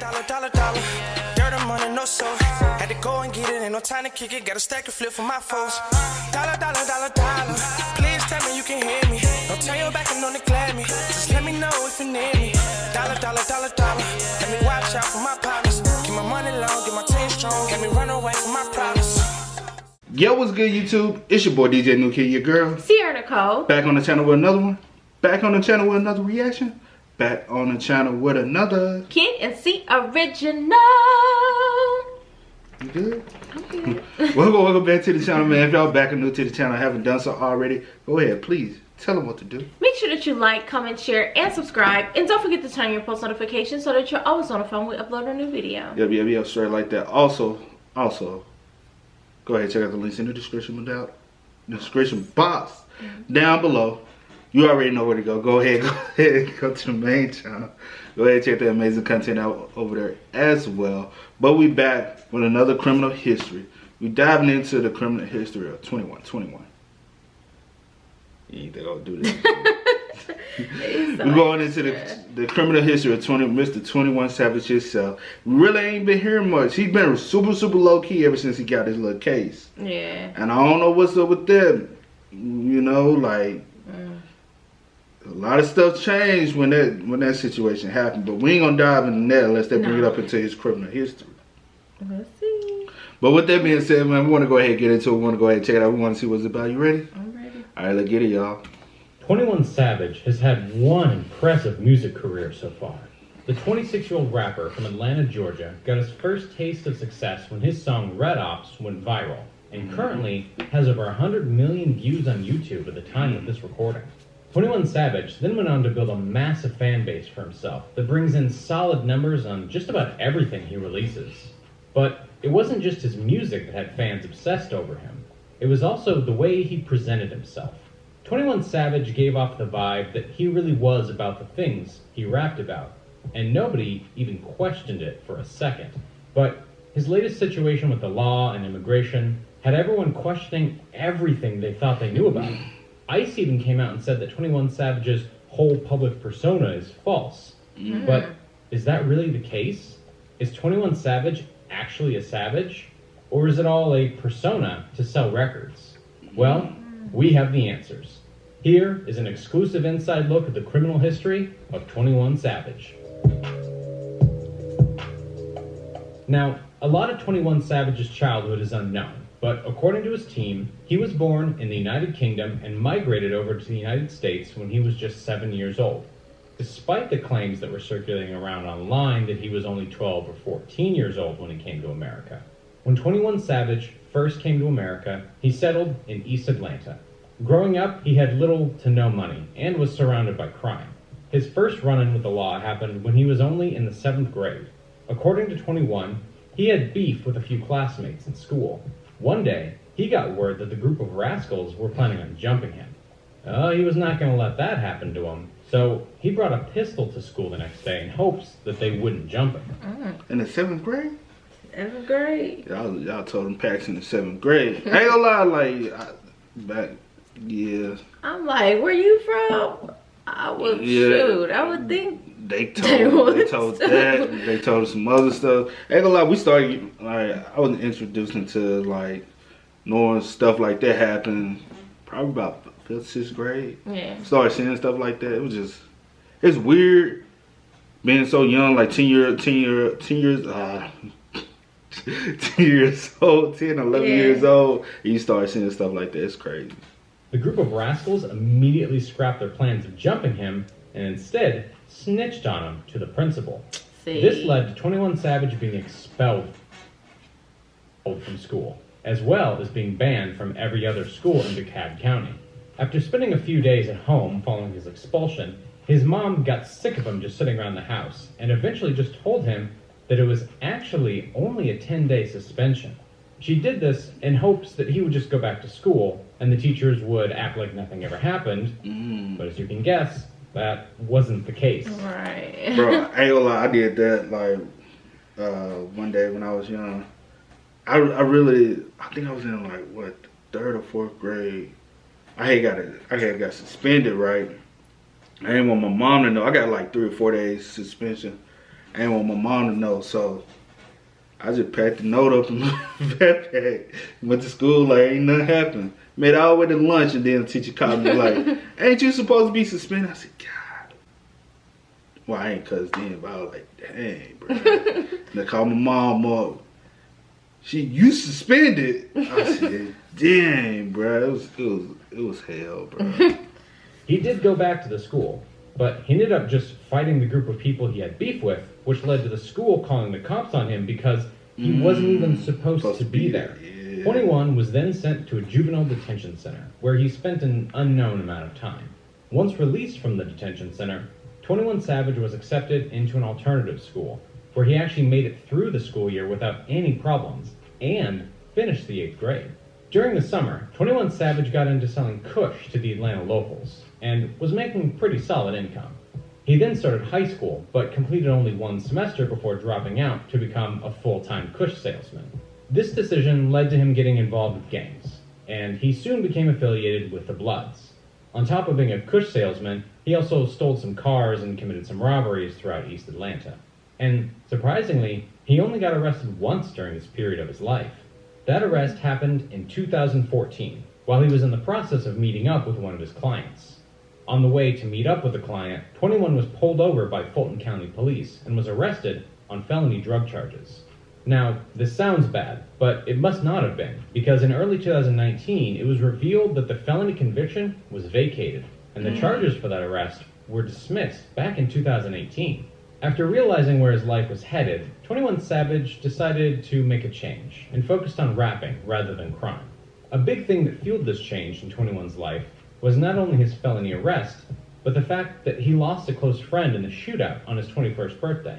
dollar. Dirt and money, no soul. Had to go and get it, ain't no time to kick it. Got a stack of flip for my foes. Dollar. Please tell me you can hear me. Don't turn your back and don't neglect me. Just let me know if you need me. Dollar. Let me watch out for my partners. Keep my money long, get my team strong. Let me run away from my problems. Yo, what's good, YouTube? It's your boy DJ New Kid, your girl Sierra Nicole. Back on the channel with another one. Back on the channel with another reaction. Back on the channel with another Kid and C original. You good? I'm good. Welcome back to the channel, man. If y'all back and new to the channel, haven't done so already, go ahead, please tell them what to do. Make sure that you like, comment, share, and subscribe. And don't forget to turn on your post notifications so that you're always on the phone when we upload a new video. Yep, straight like that. Also, go ahead, check out the links in the description box down below. You already know where to go. Go ahead, go to the main channel. Go ahead, check that amazing content out over there as well. But we back with another criminal history. We diving into the criminal history of 2121. You ain't think I'll do this. We're going into the criminal history of Mr. 21 Savage himself. We really ain't been hearing much. He's been super low key ever since he got his little case. Yeah. And I don't know what's up with that. You know, like a lot of stuff changed when that situation happened. But we ain't gonna dive into that unless they bring it up into his criminal history. Let's see. But with that being said, man, we want to go ahead and get into it. We want to go ahead and check it out. We want to see what it's about. You ready? I'm ready. All right, let's get it, y'all. 21 Savage has had one impressive music career so far. The 26-year-old rapper from Atlanta, Georgia, got his first taste of success when his song Red Ops went viral, and currently has over 100 million views on YouTube at the time of this recording. 21 Savage then went on to build a massive fan base for himself that brings in solid numbers on just about everything he releases. But it wasn't just his music that had fans obsessed over him. It was also the way he presented himself. 21 Savage gave off the vibe that he really was about the things he rapped about, and nobody even questioned it for a second. But his latest situation with the law and immigration had everyone questioning everything they thought they knew about. ICE even came out and said that 21 Savage's whole public persona is false. But is that really the case? Is 21 Savage actually a savage? Or is it all a persona to sell records? Well, we have the answers. Here is an exclusive inside look at the criminal history of 21 Savage. Now, a lot of 21 Savage's childhood is unknown, but according to his team, he was born in the United Kingdom and migrated over to the United States when he was just 7 years old. Despite the claims that were circulating around online that he was only 12 or 14 years old when he came to America. When 21 Savage first came to America, he settled in East Atlanta. Growing up, he had little to no money and was surrounded by crime. His first run-in with the law happened when he was only in the 7th grade. According to 21, he had beef with a few classmates in school. One day, he got word that the group of rascals were planning on jumping him. He was not going to let that happen to him, so he brought a pistol to school the next day in hopes that they wouldn't jump him. In the 7th grade? 7th grade. Y'all told him packs in the 7th grade. I ain't gonna lie, yeah. I'm like, where you from? I would think they told that. They told us some other stuff. Ain't gonna lie, we started I was introduced into knowing stuff like that happened probably about 5th, 6th grade. Yeah. Started seeing stuff like that. It's weird being so young, like 10 years old, 10, 11 years old, and you start seeing stuff like that. It's crazy. The group of rascals immediately scrapped their plans of jumping him and instead snitched on him to the principal. This led to 21 Savage being expelled from school, as well as being banned from every other school in DeKalb County. After spending a few days at home following his expulsion, his mom got sick of him just sitting around the house and eventually just told him that it was actually only a 10-day suspension. She did this in hopes that he would just go back to school and the teachers would act like nothing ever happened. But as you can guess, that wasn't the case. Right. Bro, I ain't gonna lie, I did that one day when I was young. I think I was in 3rd or 4th grade. I had got suspended, right? I didn't want my mom to know. I got 3 or 4 days suspension. I didn't want my mom to know, so I just packed the note up in my backpack. Went to school like ain't nothing happened. Made all the way to lunch, and then the teacher called me like, "Ain't you supposed to be suspended?" I said, "God." Well, I ain't cussed then, but I was like, "Dang, bro." And I called my mom up. You suspended? I said, "Dang, bro, it was hell, bro." He did go back to the school, but he ended up just fighting the group of people he had beef with, which led to the school calling the cops on him because he wasn't even supposed to be there. Yeah. 21 was then sent to a juvenile detention center, where he spent an unknown amount of time. Once released from the detention center, 21 Savage was accepted into an alternative school, where he actually made it through the school year without any problems, and finished the 8th grade. During the summer, 21 Savage got into selling kush to the Atlanta locals, and was making pretty solid income. He then started high school, but completed only 1 semester before dropping out to become a full-time kush salesman. This decision led to him getting involved with gangs, and he soon became affiliated with the Bloods. On top of being a kush salesman, he also stole some cars and committed some robberies throughout East Atlanta. And surprisingly, he only got arrested once during this period of his life. That arrest happened in 2014, while he was in the process of meeting up with one of his clients. On the way to meet up with the client, 21 was pulled over by Fulton County Police and was arrested on felony drug charges. Now, this sounds bad, but it must not have been, because in early 2019, it was revealed that the felony conviction was vacated, and the charges for that arrest were dismissed back in 2018. After realizing where his life was headed, 21 Savage decided to make a change, and focused on rapping rather than crime. A big thing that fueled this change in 21's life was not only his felony arrest, but the fact that he lost a close friend in the shootout on his 21st birthday.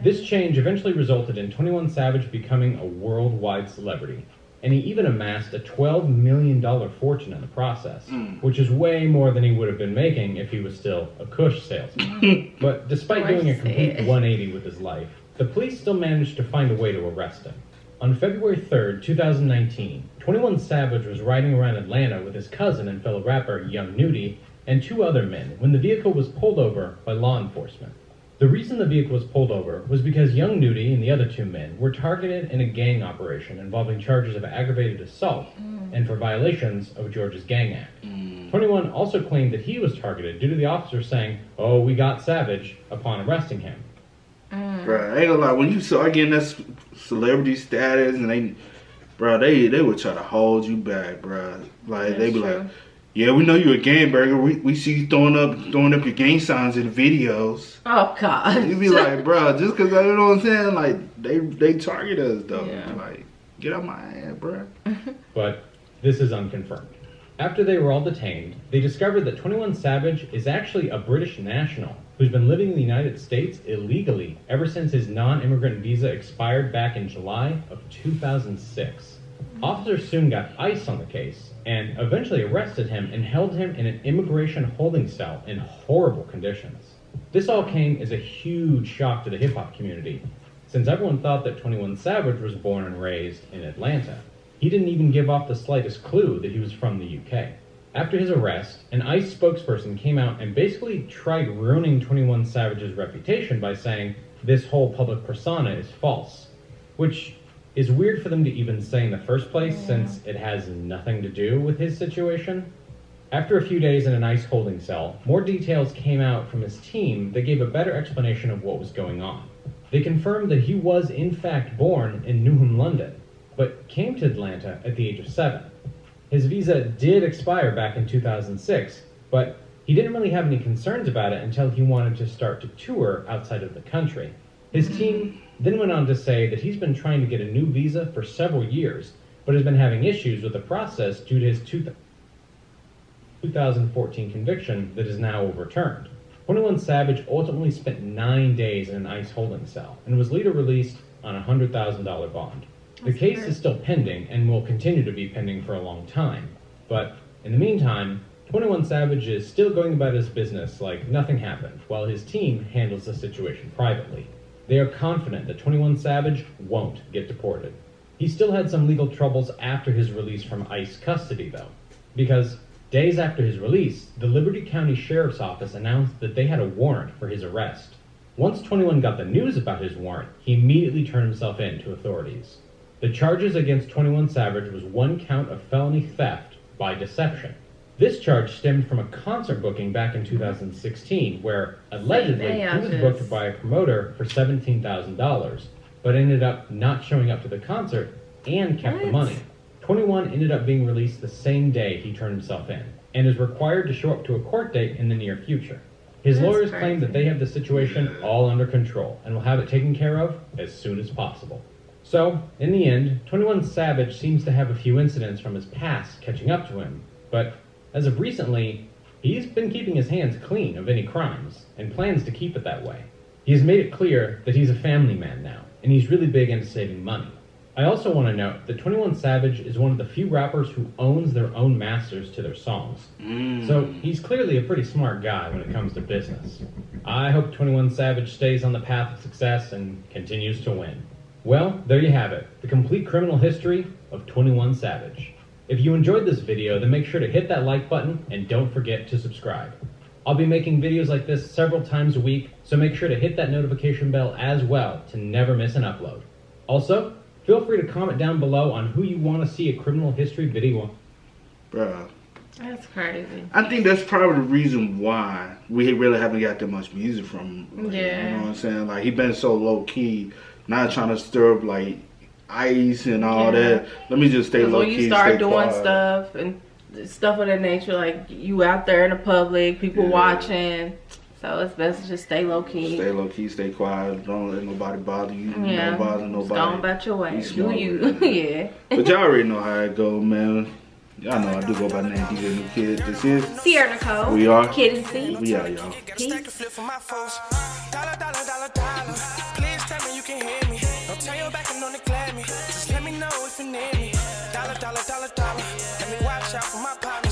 This change eventually resulted in 21 Savage becoming a worldwide celebrity, and he even amassed a $12 million fortune in the process, which is way more than he would have been making if he was still a kush salesman. But despite doing a complete 180 with his life, the police still managed to find a way to arrest him. On February 3rd, 2019, 21 Savage was riding around Atlanta with his cousin and fellow rapper Young Nudy and 2 other men when the vehicle was pulled over by law enforcement. The reason the vehicle was pulled over was because Young Nudy and the other 2 men were targeted in a gang operation involving charges of aggravated assault and for violations of Georgia's Gang Act. 21 also claimed that he was targeted due to the officer saying, "Oh, we got Savage," upon arresting him. Bro, I ain't gonna lie, when you start getting that celebrity status and they would try to hold you back, bro. Like, they be like, "Yeah, we know you're a gangbanger. We see you throwing up your gang signs in videos." Oh God. You be like, bro, just cause you know what I'm saying? Like, they target us though. Yeah. Like, get out my ass, bro. But this is unconfirmed. After they were all detained, they discovered that 21 Savage is actually a British national who's been living in the United States illegally ever since his non-immigrant visa expired back in July of 2006. Officers soon got ICE on the case and eventually arrested him and held him in an immigration holding cell in horrible conditions. This all came as a huge shock to the hip-hop community, since everyone thought that 21 Savage was born and raised in Atlanta. He didn't even give off the slightest clue that he was from the UK. After his arrest, an ICE spokesperson came out and basically tried ruining 21 Savage's reputation by saying this whole public persona is false, which is weird for them to even say in the first place since it has nothing to do with his situation. After a few days in an ICE holding cell, more details came out from his team that gave a better explanation of what was going on. They confirmed that he was in fact born in Newham, London, but came to Atlanta at the age of 7. His visa did expire back in 2006, but he didn't really have any concerns about it until he wanted to start to tour outside of the country. His team then went on to say that he's been trying to get a new visa for several years, but has been having issues with the process due to his 2014 conviction that is now overturned. 21 Savage ultimately spent 9 days in an ICE holding cell and was later released on a $100,000 bond. The case is still pending and will continue to be pending for a long time. But in the meantime, 21 Savage is still going about his business like nothing happened, while his team handles the situation privately. They are confident that 21 Savage won't get deported. He still had some legal troubles after his release from ICE custody, though, because days after his release, the Liberty County Sheriff's Office announced that they had a warrant for his arrest. Once 21 got the news about his warrant, he immediately turned himself in to authorities. The charges against 21 Savage was 1 count of felony theft by deception. This charge stemmed from a concert booking back in 2016 where, allegedly, he was booked by a promoter for $17,000, but ended up not showing up to the concert and kept the money. 21 ended up being released the same day he turned himself in, and is required to show up to a court date in the near future. His lawyers claim that they have the situation all under control and will have it taken care of as soon as possible. So, in the end, 21 Savage seems to have a few incidents from his past catching up to him, but as of recently, he's been keeping his hands clean of any crimes and plans to keep it that way. He has made it clear that he's a family man now, and he's really big into saving money. I also want to note that 21 Savage is one of the few rappers who owns their own masters to their songs. So he's clearly a pretty smart guy when it comes to business. I hope 21 Savage stays on the path of success and continues to win. Well, there you have it, the complete criminal history of 21 Savage. If you enjoyed this video, then make sure to hit that like button and don't forget to subscribe. I'll be making videos like this several times a week, so make sure to hit that notification bell as well to never miss an upload. Also, feel free to comment down below on who you want to see a criminal history video on. Bruh. That's crazy. I think that's probably the reason why we really haven't got that much music from him. Like, Yeah. You know what I'm saying? Like, he been so low key, not trying to stir up like ice and all that. Let me just stay low key. When you start doing quiet. stuff and stuff of that nature, like you out there in the public, people watching, so it's best to just stay low key. Stay low key, stay quiet. Don't let nobody bother you. Yeah. Don't bother nobody. Just go on about your way. Be Do smart you? with it. Yeah. But y'all already know how it go, man. Y'all know I do go by the name DJ New Kid. This is Sierra Nicole. We are Kid and C. We are, y'all. Please tell me you can hear me. Don't turn your back and don't neglect me. Just let me know if you need me. Dollar. Let me watch out for my partners.